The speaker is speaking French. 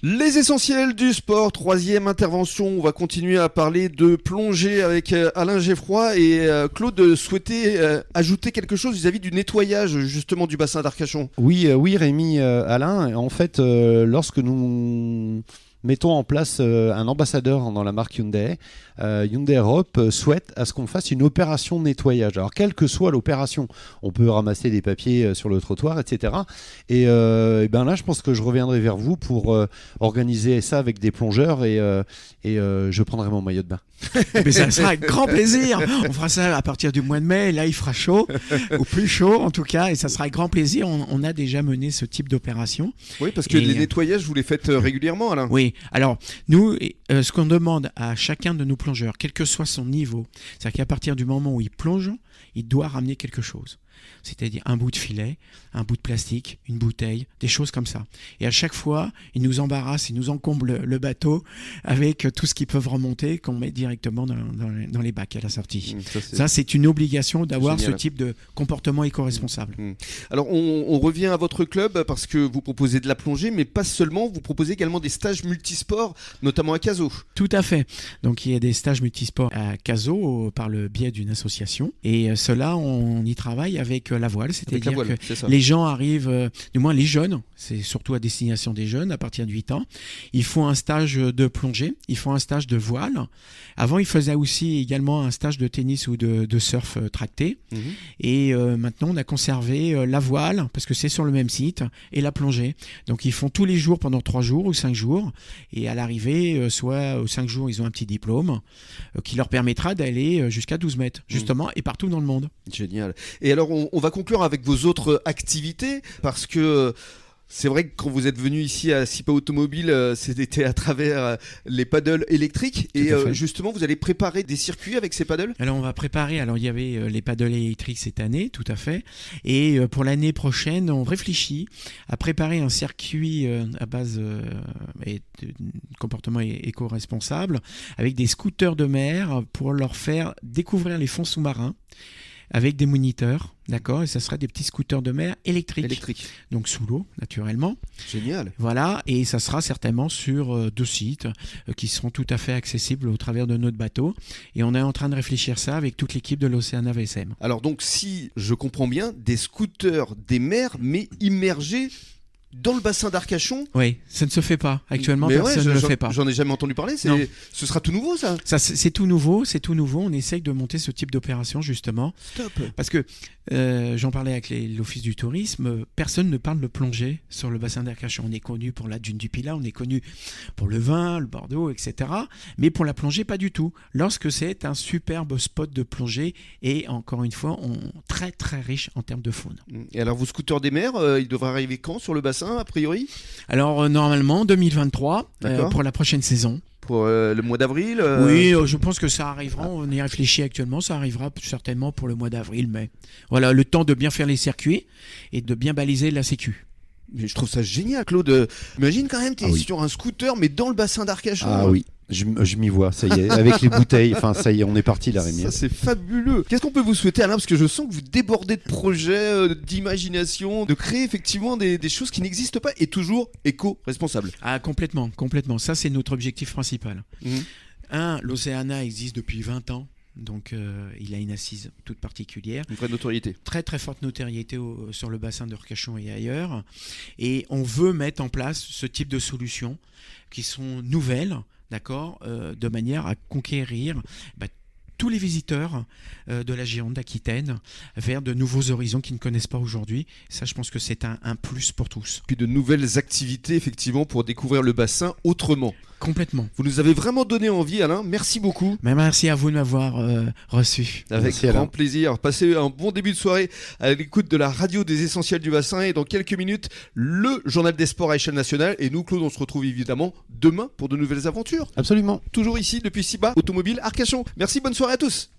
Les essentiels du sport, troisième intervention. On va continuer à parler de plongée avec Alain Geffroy et Claude souhaitait ajouter quelque chose vis-à-vis du nettoyage justement du bassin d'Arcachon. Oui, Rémi, Alain. En fait, lorsque nous mettons en place un ambassadeur dans la marque Hyundai, Hyundai Europe souhaite à ce qu'on fasse une opération de nettoyage. Alors, quelle que soit l'opération, on peut ramasser des papiers sur le trottoir, etc. Et ben là, je pense que je reviendrai vers vous pour organiser ça avec des plongeurs et je prendrai mon maillot de bain. Mais ça sera avec grand plaisir. On fera ça à partir du mois de mai. Là, il fera chaud, ou plus chaud en tout cas, et ça sera avec grand plaisir. On a déjà mené ce type d'opération. Oui, parce que les nettoyages, vous les faites régulièrement, Alain. Oui, alors nous, ce qu'on demande à chacun de nos plongeurs, quel que soit son niveau, c'est qu'à partir du moment où il plonge, il doit ramener quelque chose. C'est-à-dire un bout de filet, un bout de plastique, une bouteille, des choses comme ça. Et à chaque fois, ils nous embarrassent, ils nous encombrent le bateau avec tout ce qu'ils peuvent remonter qu'on met directement dans les bacs à la sortie. Ça, c'est une obligation d'avoir ce type de comportement éco-responsable. Alors, on revient à votre club parce que vous proposez de la plongée, mais pas seulement, vous proposez également des stages multisports, notamment à Cazaux. Tout à fait. Donc, il y a des stages multisports à Cazaux par le biais d'une association. Et cela, on y travaille avec la voile, c'est-à-dire que les gens arrivent, du moins les jeunes, c'est surtout à destination des jeunes à partir de 8 ans, ils font un stage de plongée, ils font un stage de voile. Avant, ils faisaient aussi également un stage de tennis ou de surf tracté. Et maintenant, on a conservé la voile, parce que c'est sur le même site, et la plongée. Donc, ils font tous les jours pendant 3 jours ou 5 jours. Et à l'arrivée, soit aux 5 jours, ils ont un petit diplôme qui leur permettra d'aller jusqu'à 12 mètres, justement, et partout dans le monde. Génial. Et alors, on va conclure avec vos autres activités, parce que c'est vrai que quand vous êtes venu ici à SIPA Automobile, c'était à travers les paddles électriques. Et justement, vous allez préparer des circuits avec ces paddles ? Alors, on va préparer. Alors, il y avait les paddles électriques cette année, tout à fait. Et pour l'année prochaine, on réfléchit à préparer un circuit à base de comportement éco-responsable avec des scooters de mer pour leur faire découvrir les fonds sous-marins avec des moniteurs, d'accord, et ça sera des petits scooters de mer électriques. Donc sous l'eau, naturellement. Génial. Voilà, et ça sera certainement sur 2 sites qui seront tout à fait accessibles au travers de notre bateau. Et on est en train de réfléchir ça avec toute l'équipe de l'Océana VSM. Alors donc, si je comprends bien, des scooters des mers, mais immergés dans le bassin d'Arcachon. Oui, ça ne se fait pas. Actuellement, personne ne le fait pas. J'en ai jamais entendu parler. Ce sera tout nouveau, ça. C'est tout nouveau. On essaye de monter ce type d'opération, justement. Stop. Parce que, j'en parlais avec l'Office du tourisme, personne ne parle de plongée sur le bassin d'Arcachon. On est connu pour la dune du Pilat, on est connu pour le vin, le Bordeaux, etc. Mais pour la plongée, pas du tout. Lorsque c'est un superbe spot de plongée et, encore une fois, très, très riche en termes de faune. Et alors, vos scooters des mers, ils devraient arriver quand sur le bassin, a priori ? Alors, normalement, 2023, pour la prochaine saison. Pour le mois d'avril Oui, je pense que ça arrivera, on y réfléchit actuellement, ça arrivera certainement pour le mois d'avril, mais voilà, le temps de bien faire les circuits et de bien baliser la sécu. Mais je trouve ça génial, Claude. Imagine quand même, tu es sur un scooter, mais dans le bassin d'Arcachon. Ah oui. Je m'y vois, ça y est, avec les bouteilles, enfin ça y est, on est parti là, Rémi. Ça c'est fabuleux. Qu'est-ce qu'on peut vous souhaiter, Alain ? Parce que je sens que vous débordez de projets, d'imagination, de créer effectivement des choses qui n'existent pas et toujours éco-responsables. Ah, complètement. Ça c'est notre objectif principal. L'Océana existe depuis 20 ans. Donc il a une assise toute particulière. Une vraie notoriété. Très très forte notoriété sur le bassin d'Arcachon et ailleurs. Et on veut mettre en place ce type de solutions qui sont nouvelles, d'accord, de manière à conquérir tous les visiteurs de la Gironde d'Aquitaine vers de nouveaux horizons qu'ils ne connaissent pas aujourd'hui. Ça, je pense que c'est un plus pour tous. Puis de nouvelles activités, effectivement, pour découvrir le bassin autrement. Complètement. Vous nous avez vraiment donné envie, Alain. Merci beaucoup. Mais merci à vous de m'avoir reçu. Avec grand plaisir. Passez un bon début de soirée à l'écoute de la radio des essentiels du bassin. Et dans quelques minutes, le journal des sports à échelle nationale. Et nous, Claude, on se retrouve évidemment demain pour de nouvelles aventures. Absolument. Toujours ici, depuis SIPA Automobile Arcachon. Merci, bonne soirée à tous.